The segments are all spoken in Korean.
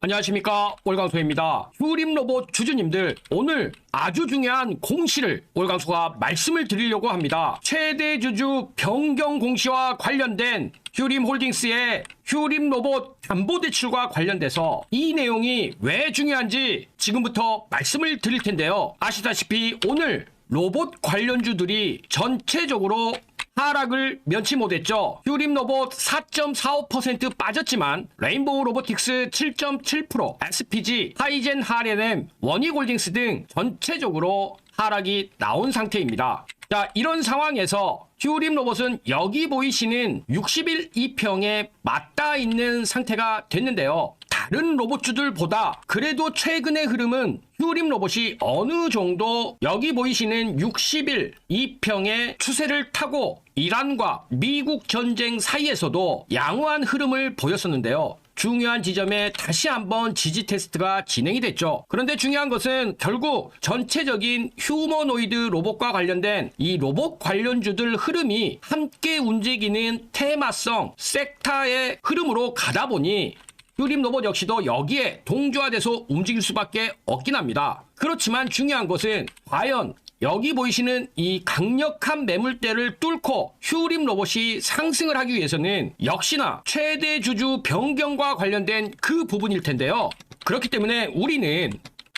안녕하십니까, 올강소입니다. 휴림 로봇 주주님들, 오늘 아주 중요한 공시를 올강소가 말씀을 드리려고 합니다. 최대 주주 변경 공시와 관련된 휴림홀딩스의 휴림 로봇 담보대출과 관련돼서 이 내용이 왜 중요한지 지금부터 말씀을 드릴 텐데요. 아시다시피 오늘 로봇 관련주들이 전체적으로 하락을 면치 못했죠. 휴림 로봇 4.45% 빠졌지만 레인보우 로보틱스 7.7%, SPG, 하이젠 하레넴, 원익홀딩스 등 전체적으로 하락이 나온 상태입니다. 자, 이런 상황에서 휴림 로봇은 여기 보이시는 60일 2평에 맞닿아 있는 상태가 됐는데요. 다른 로봇주들보다 그래도 최근의 흐름은 휴림 로봇이 어느 정도 여기 보이시는 60일 2평의 추세를 타고 이란과 미국 전쟁 사이에서도 양호한 흐름을 보였었는데요. 중요한 지점에 다시 한번 지지 테스트가 진행이 됐죠. 그런데 중요한 것은 결국 전체적인 휴머노이드 로봇과 관련된 이 로봇 관련주들 흐름이 함께 움직이는 테마성 섹터의 흐름으로 가다 보니 휴림 로봇 역시도 여기에 동조화돼서 움직일 수밖에 없긴 합니다. 그렇지만 중요한 것은 과연 여기 보이시는 이 강력한 매물대를 뚫고 휴림 로봇이 상승을 하기 위해서는 역시나 최대 주주 변경과 관련된 그 부분일 텐데요. 그렇기 때문에 우리는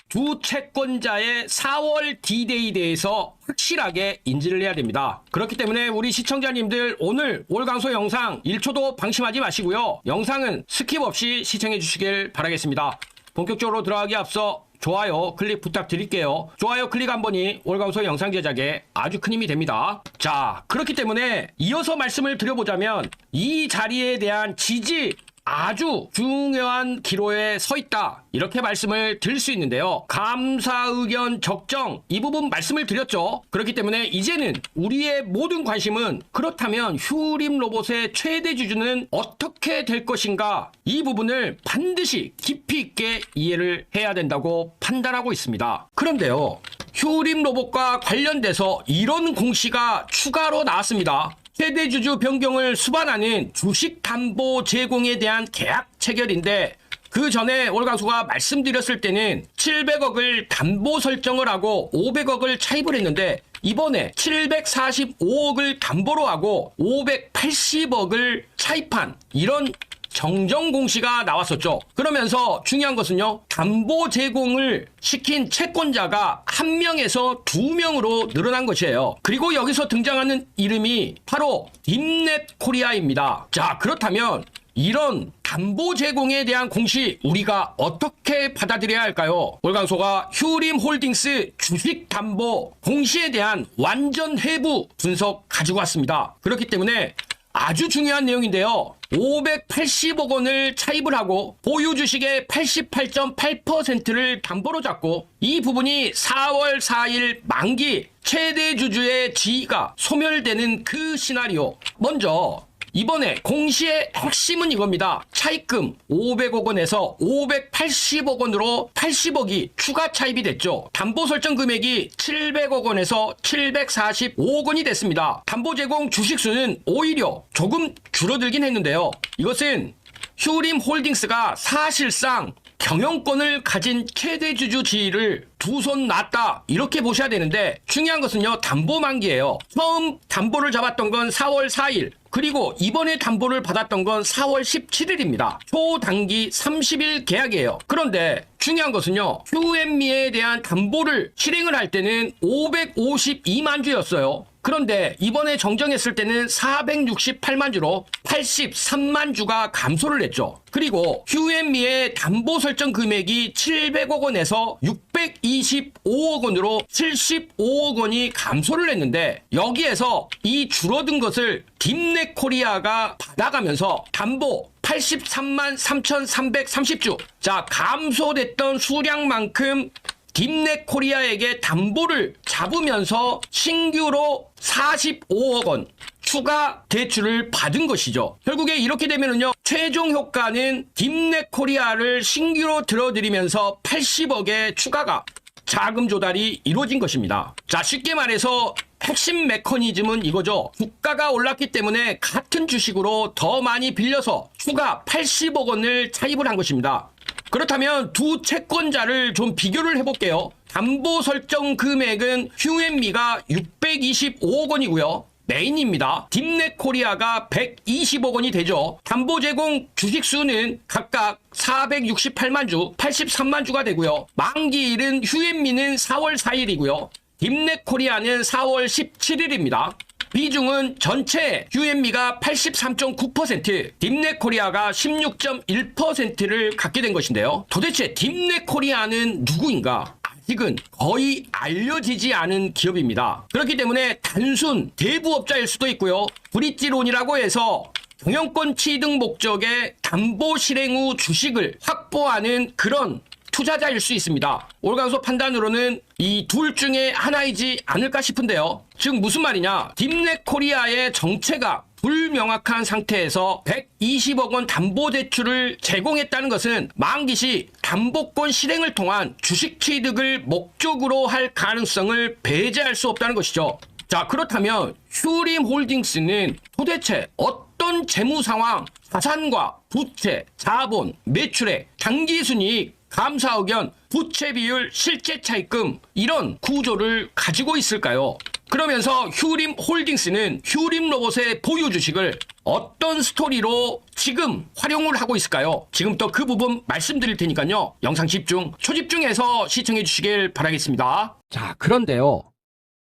두 채권자의 4월 D-Day에 대해서 확실하게 인지를 해야 됩니다. 그렇기 때문에 우리 시청자님들 오늘 올강소 영상 1초도 방심하지 마시고요. 영상은 스킵 없이 시청해 주시길 바라겠습니다. 본격적으로 들어가기 앞서 좋아요 클릭 부탁드릴게요. 좋아요 클릭 한 번이 올강소 영상 제작에 아주 큰 힘이 됩니다. 자, 그렇기 때문에 이어서 말씀을 드려보자면 이 자리에 대한 지지 아주 중요한 기로에 서 있다, 이렇게 말씀을 드릴 수 있는데요. 감사 의견 적정 이 부분 말씀을 드렸죠. 그렇기 때문에 이제는 우리의 모든 관심은 그렇다면 휴림 로봇의 최대 주주는 어떻게 될 것인가, 이 부분을 반드시 깊이 있게 이해를 해야 된다고 판단하고 있습니다. 그런데요, 휴림 로봇과 관련돼서 이런 공시가 추가로 나왔습니다. 최대 주주 변경을 수반하는 주식 담보 제공에 대한 계약 체결인데, 그 전에 올강수가 말씀드렸을 때는 700억을 담보 설정을 하고 500억을 차입을 했는데, 이번에 745억을 담보로 하고 580억을 차입한 이런 정정 공시가 나왔었죠. 그러면서 중요한 것은요, 담보 제공을 시킨 채권자가 1명에서 2명으로 늘어난 것이에요. 그리고 여기서 등장하는 이름이 바로 딥넷 코리아입니다. 자, 그렇다면 이런 담보 제공에 대한 공시 우리가 어떻게 받아들여야 할까요? 올강소가 휴림 홀딩스 주식 담보 공시에 대한 완전 해부 분석 가지고 왔습니다. 그렇기 때문에 아주 중요한 내용인데요. 580억 원을 차입을 하고 보유 주식의 88.8%를 담보로 잡고 이 부분이 4월 4일 만기 최대 주주의 지위가 소멸되는 그 시나리오. 먼저 이번에 공시의 핵심은 이겁니다. 차입금 500억 원에서 580억 원으로 80억이 추가 차입이 됐죠. 담보 설정 금액이 700억 원에서 745억 원이 됐습니다. 담보 제공 주식수는 오히려 조금 줄어들긴 했는데요. 이것은 휴림 홀딩스가 사실상 경영권을 가진 최대 주주 지위를 두 손 놨다, 이렇게 보셔야 되는데, 중요한 것은요, 담보 만기예요. 처음 담보를 잡았던 건 4월 4일, 그리고 이번에 담보를 받았던 건 4월 17일입니다. 초단기 30일 계약이에요. 그런데 중요한 것은요, QM에 대한 담보를 실행을 할 때는 552만 주였어요. 그런데 이번에 정정했을 때는 468만 주로 83만 주가 감소를 했죠. 그리고 QM의 담보 설정 금액이 700억 원에서 625억 원으로 75억 원이 감소를 했는데, 여기에서 이 줄어든 것을 딥넷 코리아가 받아가면서 담보 83만 3,330주. 자, 감소됐던 수량만큼 딥넷 코리아에게 담보를 잡으면서 신규로 45억 원 추가 대출을 받은 것이죠. 결국에 이렇게 되면은요, 최종 효과는 딥넷 코리아를 신규로 들어들이면서 80억의 추가가 자금 조달이 이루어진 것입니다. 자, 쉽게 말해서 핵심 메커니즘은 이거죠. 주가가 올랐기 때문에 같은 주식으로 더 많이 빌려서 추가 80억 원을 차입을 한 것입니다. 그렇다면 두 채권자를 좀 비교를 해볼게요. 담보 설정 금액은 휴앤미가 625억 원이고요. 메인입니다. 딥넷코리아가 120억 원이 되죠. 담보 제공 주식수는 각각 468만 주, 83만 주가 되고요. 만기일은 휴앤미는 4월 4일이고요. 딥넷코리아는 4월 17일입니다. 비중은 전체 휴앤미가 83.9%, 딥넷코리아가 16.1%를 갖게 된 것인데요. 도대체 딥넷코리아는 누구인가? 아직은 거의 알려지지 않은 기업입니다. 그렇기 때문에 단순 대부업자일 수도 있고요. 브릿지론이라고 해서 경영권 취득 목적의 담보 실행 후 주식을 확보하는 그런 투자자일 수 있습니다. 올강소 판단으로는 이 둘 중에 하나이지 않을까 싶은데요. 즉 무슨 말이냐? 딥넷코리아의 정체가 불명확한 상태에서 120억 원 담보대출을 제공했다는 것은 만기 시 담보권 실행을 통한 주식 취득을 목적으로 할 가능성을 배제할 수 없다는 것이죠. 자, 그렇다면 휴림홀딩스는 도대체 어떤 재무 상황, 자산과 부채, 자본, 매출액, 당기순이익, 감사 의견, 부채 비율, 실제 차입금 이런 구조를 가지고 있을까요? 그러면서 휴림홀딩스는 휴림로봇의 보유 주식을 어떤 스토리로 지금 활용을 하고 있을까요? 지금부터 그 부분 말씀드릴 테니까요. 영상 집중, 초집중해서 시청해 주시길 바라겠습니다. 자, 그런데요.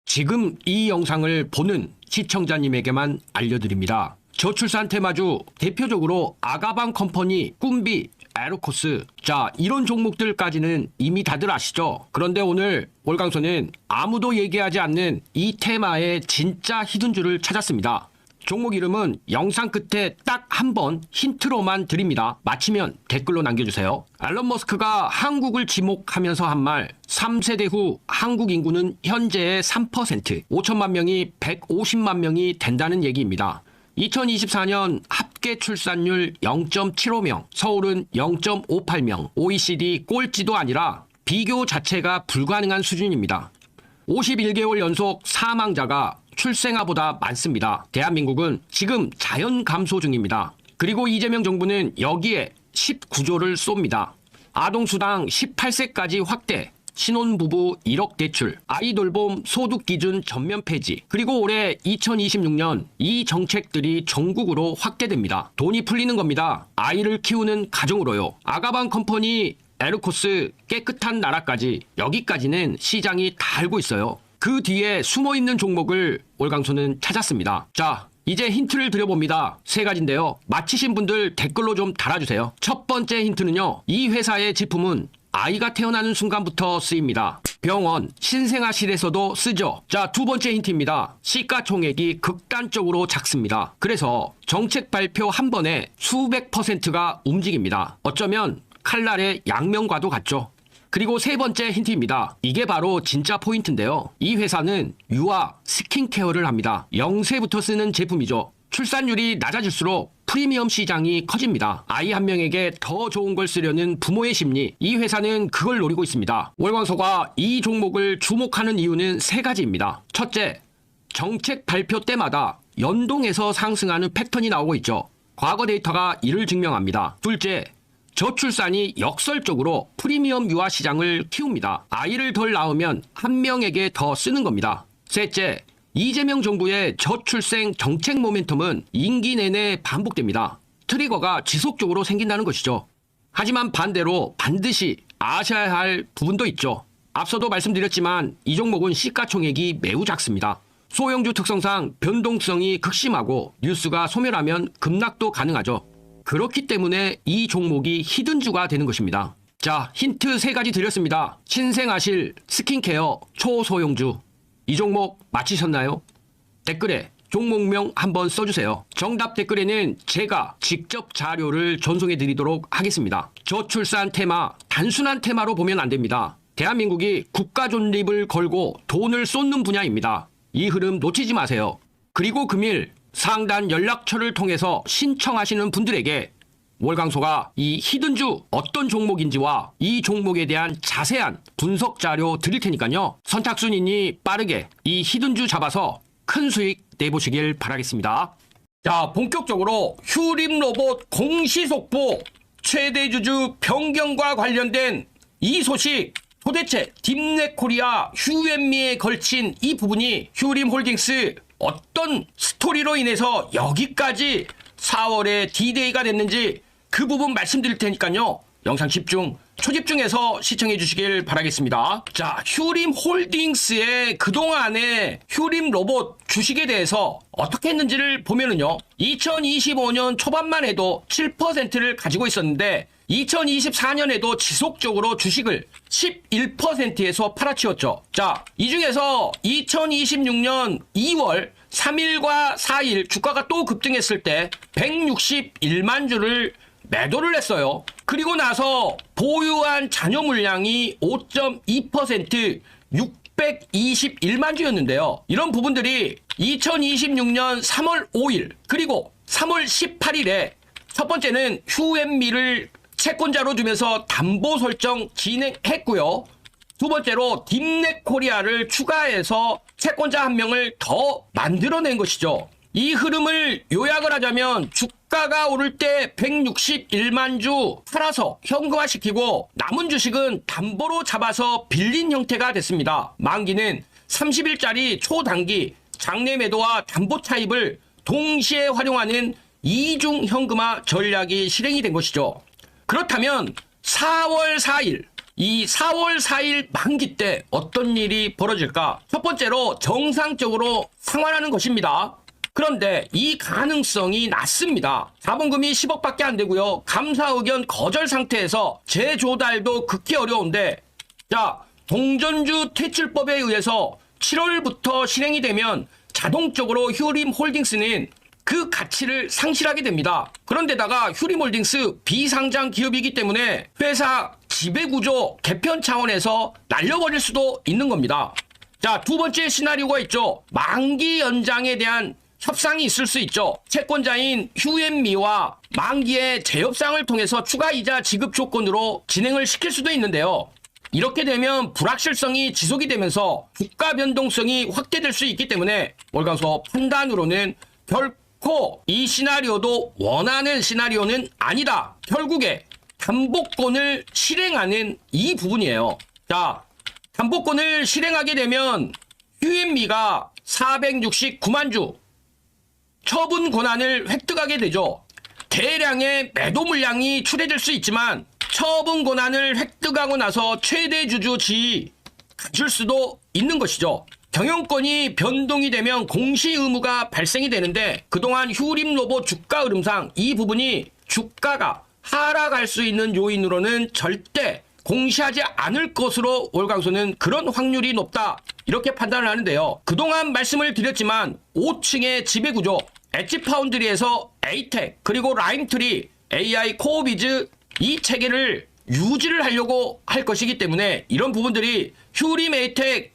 지금 이 영상을 보는 시청자님에게만 알려드립니다. 저출산 테마주 대표적으로 아가방 컴퍼니, 꿈비, 에르코스, 자 이런 종목들까지는 이미 다들 아시죠? 그런데 오늘 월강소는 아무도 얘기하지 않는 이 테마의 진짜 히든주를 찾았습니다. 종목 이름은 영상 끝에 딱 한 번 힌트로만 드립니다. 맞히면 댓글로 남겨주세요. 앨런 머스크가 한국을 지목하면서 한 말, 3세대 후 한국 인구는 현재의 3%, 5천만 명이 150만 명이 된다는 얘기입니다. 2024년 합계 출산율 0.75명, 서울은 0.58명, OECD 꼴찌도 아니라 비교 자체가 불가능한 수준입니다. 51개월 연속 사망자가 출생아보다 많습니다. 대한민국은 지금 자연 감소 중입니다. 그리고 이재명 정부는 여기에 19조를 쏩니다. 아동수당 18세까지 확대, 신혼부부 1억 대출, 아이돌봄 소득기준 전면 폐지, 그리고 올해 2026년 이 정책들이 전국으로 확대됩니다. 돈이 풀리는 겁니다. 아이를 키우는 가정으로요. 아가방 컴퍼니, 에르코스, 깨끗한 나라까지 여기까지는 시장이 다 알고 있어요. 그 뒤에 숨어있는 종목을 올강소는 찾았습니다. 자, 이제 힌트를 드려봅니다. 세 가지인데요. 맞히신 분들 댓글로 좀 달아주세요. 첫 번째 힌트는요. 이 회사의 제품은 아이가 태어나는 순간부터 쓰입니다. 병원, 신생아실에서도 쓰죠. 자, 두 번째 힌트입니다. 시가총액이 극단적으로 작습니다. 그래서 정책 발표 한 번에 수백 %가 움직입니다. 어쩌면 칼날의 양면과도 같죠. 그리고 세 번째 힌트입니다. 이게 바로 진짜 포인트인데요. 이 회사는 유아 스킨케어를 합니다. 0세부터 쓰는 제품이죠. 출산율이 낮아질수록 프리미엄 시장이 커집니다. 아이 한 명에게 더 좋은 걸 쓰려는 부모의 심리, 이 회사는 그걸 노리고 있습니다. 월광소가 이 종목을 주목하는 이유는 세 가지입니다. 첫째, 정책 발표 때마다 연동해서 상승하는 패턴이 나오고 있죠. 과거 데이터가 이를 증명합니다. 둘째, 저출산이 역설적으로 프리미엄 유아 시장을 키웁니다. 아이를 덜 낳으면 한 명에게 더 쓰는 겁니다. 셋째, 이재명 정부의 저출생 정책 모멘텀은 임기 내내 반복됩니다. 트리거가 지속적으로 생긴다는 것이죠. 하지만 반대로 반드시 아셔야 할 부분도 있죠. 앞서도 말씀드렸지만 이 종목은 시가총액이 매우 작습니다. 소형주 특성상 변동성이 극심하고 뉴스가 소멸하면 급락도 가능하죠. 그렇기 때문에 이 종목이 히든주가 되는 것입니다. 자, 힌트 세 가지 드렸습니다. 신생아실, 스킨케어, 초소형주. 이 종목 맞히셨나요? 댓글에 종목명 한번 써주세요. 정답 댓글에는 제가 직접 자료를 전송해 드리도록 하겠습니다. 저출산 테마, 단순한 테마로 보면 안 됩니다. 대한민국이 국가 존립을 걸고 돈을 쏟는 분야입니다. 이 흐름 놓치지 마세요. 그리고 금일 상단 연락처를 통해서 신청하시는 분들에게 월강소가 이 히든주 어떤 종목인지와 이 종목에 대한 자세한 분석 자료 드릴 테니까요. 선착순이니 빠르게 이 히든주 잡아서 큰 수익 내보시길 바라겠습니다. 자, 본격적으로 휴림로봇 공시속보 최대 주주 변경과 관련된 이 소식, 도대체 딥넷코리아 휴앤미에 걸친 이 부분이 휴림홀딩스 어떤 스토리로 인해서 여기까지 4월에 D-Day가 됐는지 그 부분 말씀드릴 테니까요. 영상 초집중해서 시청해 주시길 바라겠습니다. 자, 휴림홀딩스의 그동안의 휴림로봇 주식에 대해서 어떻게 했는지를 보면은요. 2025년 초반만 해도 7%를 가지고 있었는데 2024년에도 지속적으로 주식을 11%에서 팔아치웠죠. 자, 이 중에서 2026년 2월 3일과 4일 주가가 또 급등했을 때 161만 주를 매도를 했어요. 그리고 나서 보유한 잔여 물량이 5.2% 621만 주였는데요. 이런 부분들이 2026년 3월 5일 그리고 3월 18일에 첫 번째는 휴앤미를 채권자로 두면서 담보 설정 진행했고요. 두 번째로 딥넷코리아를 추가해서 채권자 한 명을 더 만들어낸 것이죠. 이 흐름을 요약을 하자면 주가가 오를 때 161만 주 팔아서 현금화시키고 남은 주식은 담보로 잡아서 빌린 형태가 됐습니다. 만기는 30일짜리 초단기 장내 매도와 담보 차입을 동시에 활용하는 이중 현금화 전략이 실행이 된 것이죠. 그렇다면 4월 4일 이 4월 4일 만기 때 어떤 일이 벌어질까? 첫 번째로 정상적으로 상환하는 것입니다. 그런데 이 가능성이 낮습니다. 자본금이 10억밖에 안 되고요. 감사 의견 거절 상태에서 재조달도 극히 어려운데, 자, 동전주 퇴출법에 의해서 7월부터 실행이 되면 자동적으로 휴림홀딩스는 그 가치를 상실하게 됩니다. 그런데다가 휴림홀딩스 비상장 기업이기 때문에 회사 지배구조 개편 차원에서 날려버릴 수도 있는 겁니다. 자, 두 번째 시나리오가 있죠. 만기 연장에 대한 협상이 있을 수 있죠. 채권자인 휴앤미와 만기의 재협상을 통해서 추가 이자 지급 조건으로 진행을 시킬 수도 있는데요. 이렇게 되면 불확실성이 지속이 되면서 주가 변동성이 확대될 수 있기 때문에 월광소 판단으로는 결코 이 시나리오도 원하는 시나리오는 아니다. 결국에 담보권을 실행하는 이 부분이에요. 자, 담보권을 실행하게 되면 휴앤미가 469만 주 처분 권한을 획득하게 되죠. 대량의 매도 물량이 출해질 수 있지만 처분 권한을 획득하고 나서 최대 주주 지위 가질 수도 있는 것이죠. 경영권이 변동이 되면 공시 의무가 발생이 되는데 그동안 휴림로봇 주가 흐름상 이 부분이 주가가 하락할 수 있는 요인으로는 절대 공시하지 않을 것으로 월광소는 그런 확률이 높다 이렇게 판단을 하는데요. 그동안 말씀을 드렸지만 5층의 지배구조 엣지파운드리에서 에이텍 그리고 라임트리 AI 코어비즈 이 체계를 유지를 하려고 할 것이기 때문에 이런 부분들이 휴림 에이텍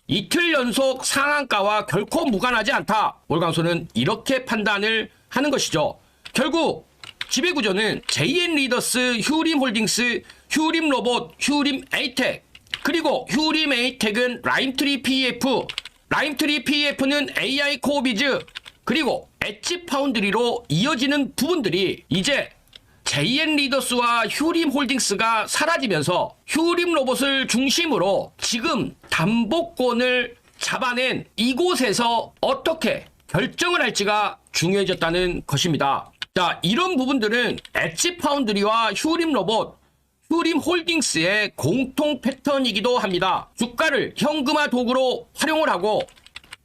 이틀 연속 상한가와 결코 무관하지 않다. 월광소는 이렇게 판단을 하는 것이죠. 결국 지배구조는 JN리더스, 휴림홀딩스, 휴림로봇, 휴림에이텍 그리고 휴림에이텍은 라임트리 PF, 라임트리 PF는 AI 코어비즈 그리고 엣지파운드리로 이어지는 부분들이 이제 JN리더스와 휴림홀딩스가 사라지면서 휴림로봇을 중심으로 지금 담보권을 잡아낸 이곳에서 어떻게 결정을 할지가 중요해졌다는 것입니다. 자, 이런 부분들은 엣지파운드리와 휴림로봇, 휴림홀딩스의 공통 패턴이기도 합니다. 주가를 현금화 도구로 활용을 하고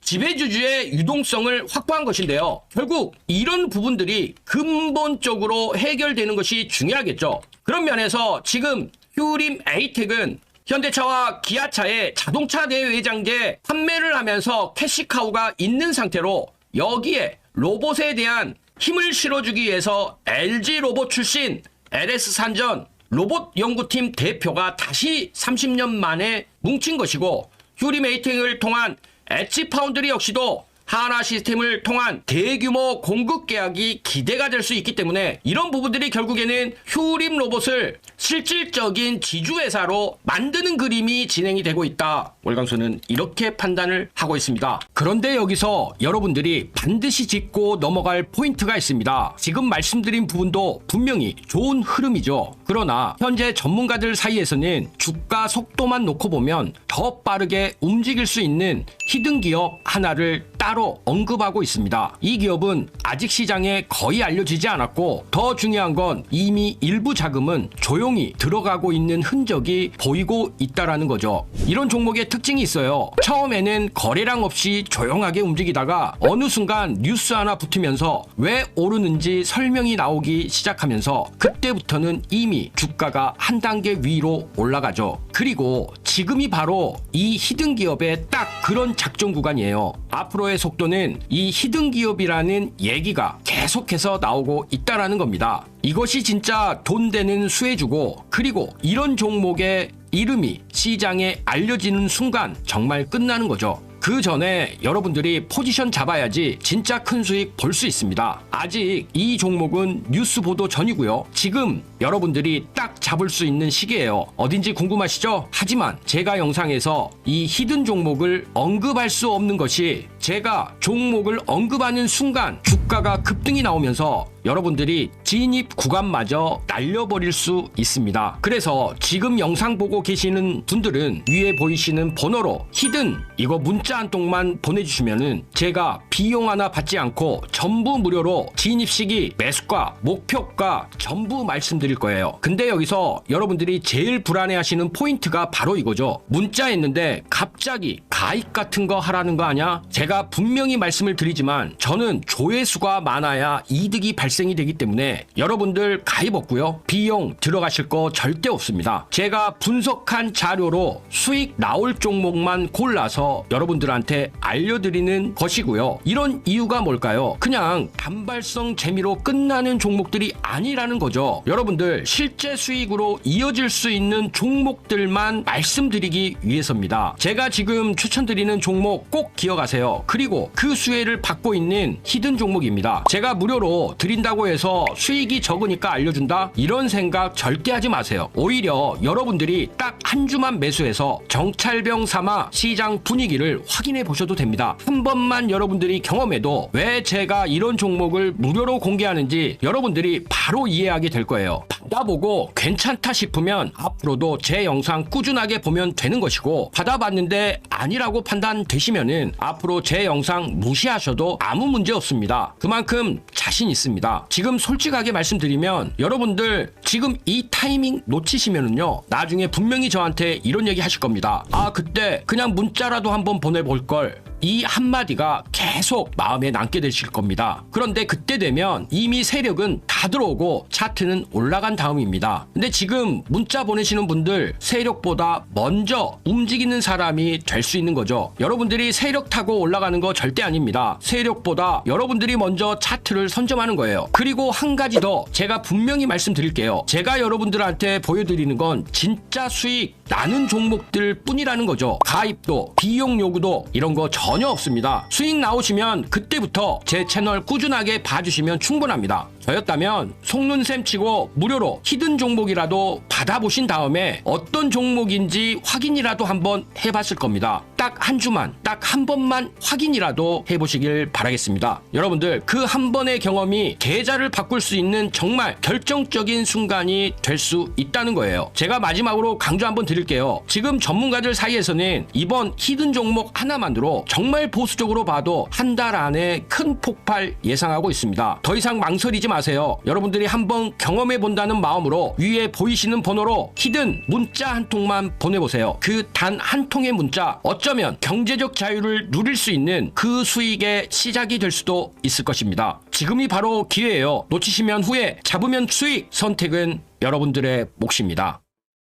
지배주주의 유동성을 확보한 것인데요. 결국 이런 부분들이 근본적으로 해결되는 것이 중요하겠죠. 그런 면에서 지금 휴림 에이텍은 현대차와 기아차의 자동차 대외장재 판매를 하면서 캐시카우가 있는 상태로 여기에 로봇에 대한 힘을 실어주기 위해서 LG 로봇 출신 LS 산전 로봇 연구팀 대표가 다시 30년 만에 뭉친 것이고 휴림 에이텍을 통한 엣지파운드리 역시도 하나 시스템을 통한 대규모 공급 계약이 기대가 될 수 있기 때문에 이런 부분들이 결국에는 휴림 로봇을 실질적인 지주회사로 만드는 그림이 진행이 되고 있다. 월광수는 이렇게 판단을 하고 있습니다. 그런데 여기서 여러분들이 반드시 짚고 넘어갈 포인트가 있습니다. 지금 말씀드린 부분도 분명히 좋은 흐름이죠. 그러나 현재 전문가들 사이에서는 주가 속도만 놓고 보면 더 빠르게 움직일 수 있는 히든 기업 하나를 따로 언급하고 있습니다. 이 기업은 아직 시장에 거의 알려지지 않았고 더 중요한 건 이미 일부 자금은 조용히 들어가고 있는 흔적이 보이고 있다라는 거죠. 이런 종목의 특징이 있어요. 처음에는 거래량 없이 조용하게 움직이다가 어느 순간 뉴스 하나 붙으면서 왜 오르는지 설명이 나오기 시작하면서 그때부터는 이미 주가가 한 단계 위로 올라가죠. 그리고 지금이 바로 이 히든 기업의 딱 그런 작전 구간이에요. 앞으로의 속도는 이 히든 기업이라는 얘기가 계속해서 나오고 있다라는 겁니다. 이것이 진짜 돈 되는 수혜주고, 그리고 이런 종목의 이름이 시장에 알려지는 순간 정말 끝나는 거죠. 그 전에 여러분들이 포지션 잡아야지 진짜 큰 수익 볼 수 있습니다. 아직 이 종목은 뉴스 보도 전이고요. 지금 여러분들이 딱 잡을 수 있는 시기예요. 어딘지 궁금하시죠? 하지만 제가 영상에서 이 히든 종목을 언급할 수 없는 것이, 제가 종목을 언급하는 순간 주가가 급등이 나오면서 여러분들이 진입 구간마저 날려버릴 수 있습니다. 그래서 지금 영상 보고 계시는 분들은 위에 보이시는 번호로 히든 이거 문자 한 통만 보내주시면은 제가 비용 하나 받지 않고 전부 무료로 진입 시기, 매수가, 목표가 전부 말씀드릴 거예요. 근데 여기서 여러분들이 제일 불안해하시는 포인트가 바로 이거죠. 문자 했는데 갑자기 가입 같은 거 하라는 거 아냐? 제가 분명히 말씀을 드리지만 저는 조회수가 많아야 이득이 발생이 되기 때문에 여러분들 가입 없고요. 비용 들어가실 거 절대 없습니다. 제가 분석한 자료로 수익 나올 종목만 골라서 여러분들한테 알려드리는 것이고요. 이런 이유가 뭘까요? 그냥 단발성 재미로 끝나는 종목들이 아니라는 거죠. 여러분들 실제 수익으로 이어질 수 있는 종목들만 말씀드리기 위해서입니다. 제가 지금 추천드리는 종목 꼭 기억하세요. 그리고 그 수혜를 받고 있는 히든 종목입니다. 제가 무료로 드린다고 해서 수익이 적으니까 알려준다? 이런 생각 절대 하지 마세요. 오히려 여러분들이 딱 한 주만 매수해서 정찰병 삼아 시장 분위기를 확인해 보셔도 됩니다. 한 번만 여러분들이 경험해도 왜 제가 이런 종목을 무료로 공개하는지 여러분들이 바로 이해하게 될 거예요. 받아보고 괜찮다 싶으면 앞으로도 제 영상 꾸준하게 보면 되는 것이고, 받아봤는데 아니라고 판단되시면은 앞으로 제 영상 무시하셔도 아무 문제 없습니다. 그만큼 자신 있습니다. 지금 솔직하게 말씀드리면 여러분들 지금 이 타이밍 놓치시면은요, 나중에 분명히 저한테 이런 얘기 하실 겁니다. 아, 그때 그냥 문자라도 한번 보내볼 걸. 이 한마디가 계속 마음에 남게 되실 겁니다. 그런데 그때 되면 이미 세력은 다 들어오고 차트는 올라간 다음입니다. 근데 지금 문자 보내시는 분들 세력보다 먼저 움직이는 사람이 될 수 있는 거죠. 여러분들이 세력 타고 올라가는 거 절대 아닙니다. 세력보다 여러분들이 먼저 차트를 선점하는 거예요. 그리고 한 가지 더 제가 분명히 말씀드릴게요. 제가 여러분들한테 보여드리는 건 진짜 수익 나는 종목들 뿐이라는 거죠. 가입도, 비용 요구도 이런 거 전혀 없습니다. 수익 나오시면 그때부터 제 채널 꾸준하게 봐주시면 충분합니다. 저였다면 속눈샘 치고 무료로 히든 종목이라도 받아보신 다음에 어떤 종목인지 확인이라도 한번 해봤을 겁니다. 딱 한 주만, 딱 한 번만 확인이라도 해보시길 바라겠습니다. 여러분들 그 한 번의 경험이 계좌를 바꿀 수 있는 정말 결정적인 순간이 될 수 있다는 거예요. 제가 마지막으로 강조 한번 드릴게요. 지금 전문가들 사이에서는 이번 히든 종목 하나만으로 정말 보수적으로 봐도 한 달 안에 큰 폭발 예상하고 있습니다. 더 이상 망설이지 마세요. 여러분들이 한번 경험해 본다는 마음으로 위에 보이시는 번호로 히든 문자 한 통만 보내보세요. 그 단 한 통의 문자, 어쩌면 경제적 자유를 누릴 수 있는 그 수익의 시작이 될 수도 있을 것입니다. 지금이 바로 기회예요. 놓치시면 후회, 잡으면 수익, 선택은 여러분들의 몫입니다.